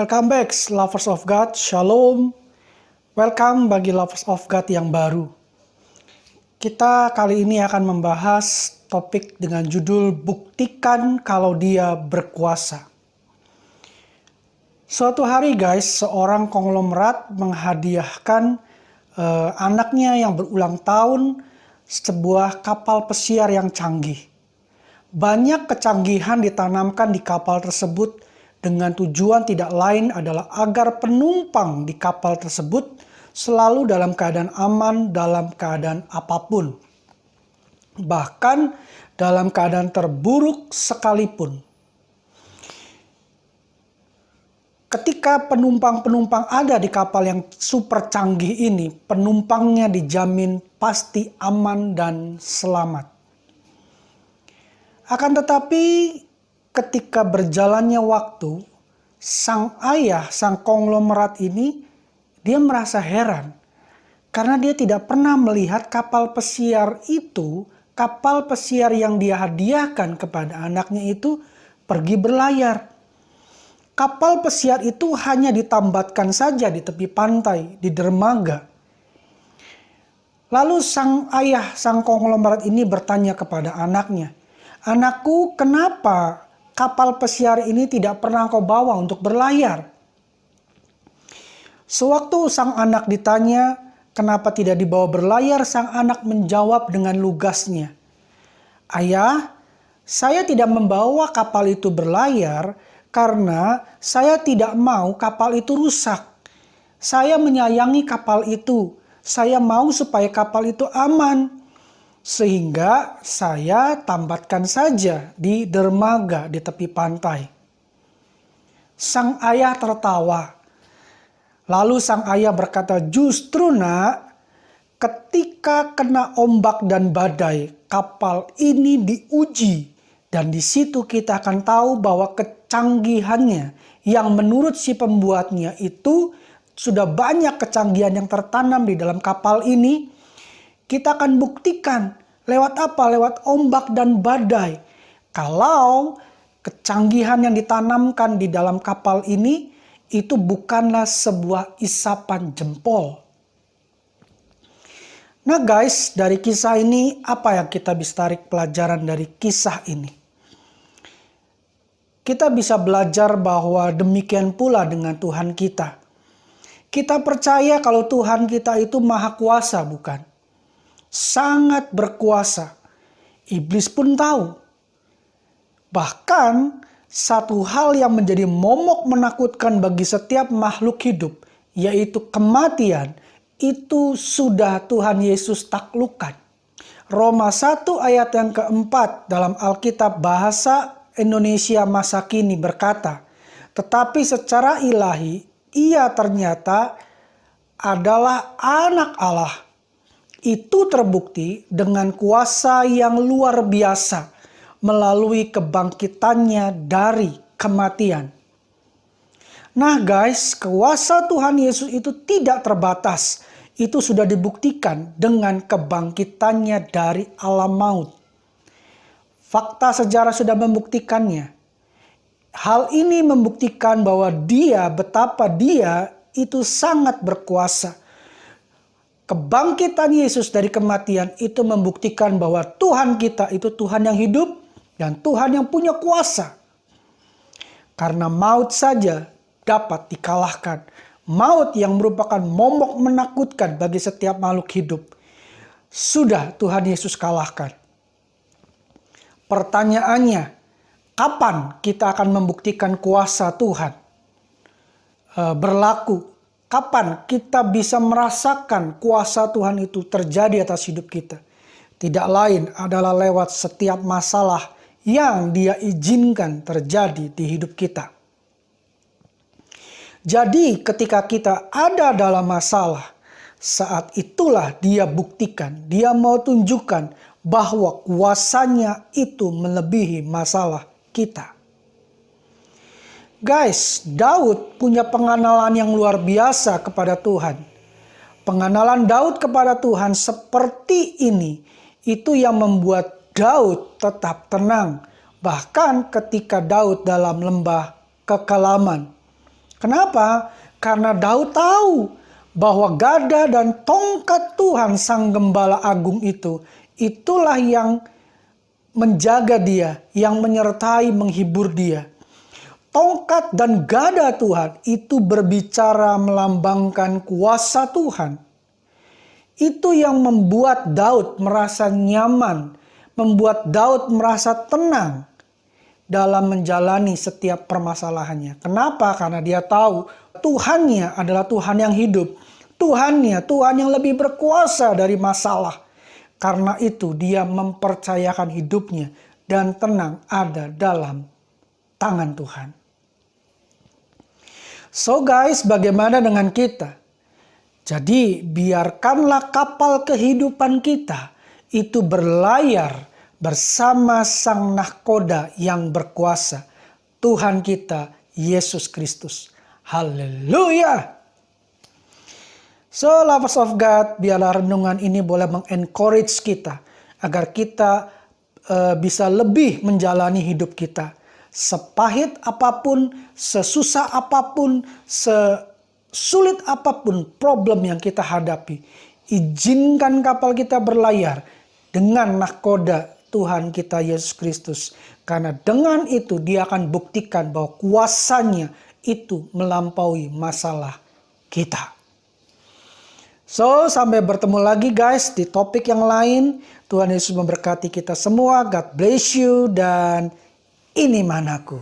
Welcome back, lovers of God. Shalom. Welcome bagi lovers of God yang baru. Kita kali ini akan membahas topik dengan judul Buktikan Kalau Dia Berkuasa. Suatu hari guys, seorang konglomerat menghadiahkan anaknya yang berulang tahun sebuah kapal pesiar yang canggih. Banyak kecanggihan ditanamkan di kapal tersebut dengan tujuan tidak lain adalah agar penumpang di kapal tersebut selalu dalam keadaan aman dalam keadaan apapun. Bahkan dalam keadaan terburuk sekalipun. Ketika penumpang-penumpang ada di kapal yang super canggih ini, penumpangnya dijamin pasti aman dan selamat. Akan tetapi ketika berjalannya waktu, sang ayah, sang konglomerat ini, dia merasa heran. Karena dia tidak pernah melihat kapal pesiar itu, kapal pesiar yang dia hadiahkan kepada anaknya itu pergi berlayar. Kapal pesiar itu hanya ditambatkan saja di tepi pantai, di dermaga. Lalu sang ayah, sang konglomerat ini bertanya kepada anaknya, "Anakku, kenapa kapal pesiar ini tidak pernah kau bawa untuk berlayar?" Sewaktu sang anak ditanya kenapa tidak dibawa berlayar, sang anak menjawab dengan lugasnya, "Ayah, saya tidak membawa kapal itu berlayar karena saya tidak mau kapal itu rusak. Saya menyayangi kapal itu. Saya mau supaya kapal itu aman. Sehingga saya tambatkan saja di dermaga di tepi pantai." Sang ayah tertawa. Lalu sang ayah berkata, "Justru nak, ketika kena ombak dan badai, kapal ini diuji. Dan di situ kita akan tahu bahwa kecanggihannya yang menurut si pembuatnya itu sudah banyak kecanggihan yang tertanam di dalam kapal ini. Kita akan buktikan lewat apa? Lewat ombak dan badai. Kalau kecanggihan yang ditanamkan di dalam kapal ini itu bukanlah sebuah isapan jempol." Nah guys, dari kisah ini apa yang kita bisa tarik pelajaran dari kisah ini? Kita bisa belajar bahwa demikian pula dengan Tuhan kita. Kita percaya kalau Tuhan kita itu maha kuasa, bukan? Sangat berkuasa. Iblis pun tahu. Bahkan satu hal yang menjadi momok menakutkan bagi setiap makhluk hidup, yaitu kematian, itu sudah Tuhan Yesus taklukkan. Roma 1 ayat yang keempat dalam Alkitab bahasa Indonesia masa kini berkata, "Tetapi secara ilahi, ia ternyata adalah anak Allah. Itu terbukti dengan kuasa yang luar biasa melalui kebangkitannya dari kematian." Nah guys, kuasa Tuhan Yesus itu tidak terbatas. Itu sudah dibuktikan dengan kebangkitannya dari alam maut. Fakta sejarah sudah membuktikannya. Hal ini membuktikan bahwa betapa dia itu sangat berkuasa. Kebangkitan Yesus dari kematian itu membuktikan bahwa Tuhan kita itu Tuhan yang hidup dan Tuhan yang punya kuasa. Karena maut saja dapat dikalahkan. Maut yang merupakan momok menakutkan bagi setiap makhluk hidup. Sudah Tuhan Yesus kalahkan. Pertanyaannya, kapan kita akan membuktikan kuasa Tuhan berlaku? Kapan kita bisa merasakan kuasa Tuhan itu terjadi atas hidup kita? Tidak lain adalah lewat setiap masalah yang Dia izinkan terjadi di hidup kita. Jadi ketika kita ada dalam masalah, saat itulah Dia buktikan, Dia mau tunjukkan bahwa kuasanya itu melebihi masalah kita. Guys, Daud punya pengenalan yang luar biasa kepada Tuhan. Pengenalan Daud kepada Tuhan seperti ini, itu yang membuat Daud tetap tenang. Bahkan ketika Daud dalam lembah kekelaman, Kenapa? Karena Daud tahu bahwa gada dan tongkat Tuhan Sang Gembala Agung itulah yang menjaga dia, yang menyertai, menghibur dia. Tongkat dan gada Tuhan itu berbicara melambangkan kuasa Tuhan. Itu yang membuat Daud merasa nyaman, membuat Daud merasa tenang dalam menjalani setiap permasalahannya. Kenapa? Karena dia tahu Tuhannya adalah Tuhan yang hidup. Tuhan yang lebih berkuasa dari masalah. Karena itu dia mempercayakan hidupnya dan tenang ada dalam tangan Tuhan. So guys, bagaimana dengan kita? Jadi biarkanlah kapal kehidupan kita itu berlayar bersama Sang Nahkoda yang berkuasa, Tuhan kita Yesus Kristus. Haleluya! So lovers of God, biarlah renungan ini boleh mengencourage kita agar kita bisa lebih menjalani hidup kita. Sepahit apapun, sesusah apapun, sesulit apapun problem yang kita hadapi, izinkan kapal kita berlayar dengan nahkoda Tuhan kita Yesus Kristus. Karena dengan itu dia akan buktikan bahwa kuasanya itu melampaui masalah kita. So, sampai bertemu lagi guys di topik yang lain. Tuhan Yesus memberkati kita semua. God bless you dan ini manaku.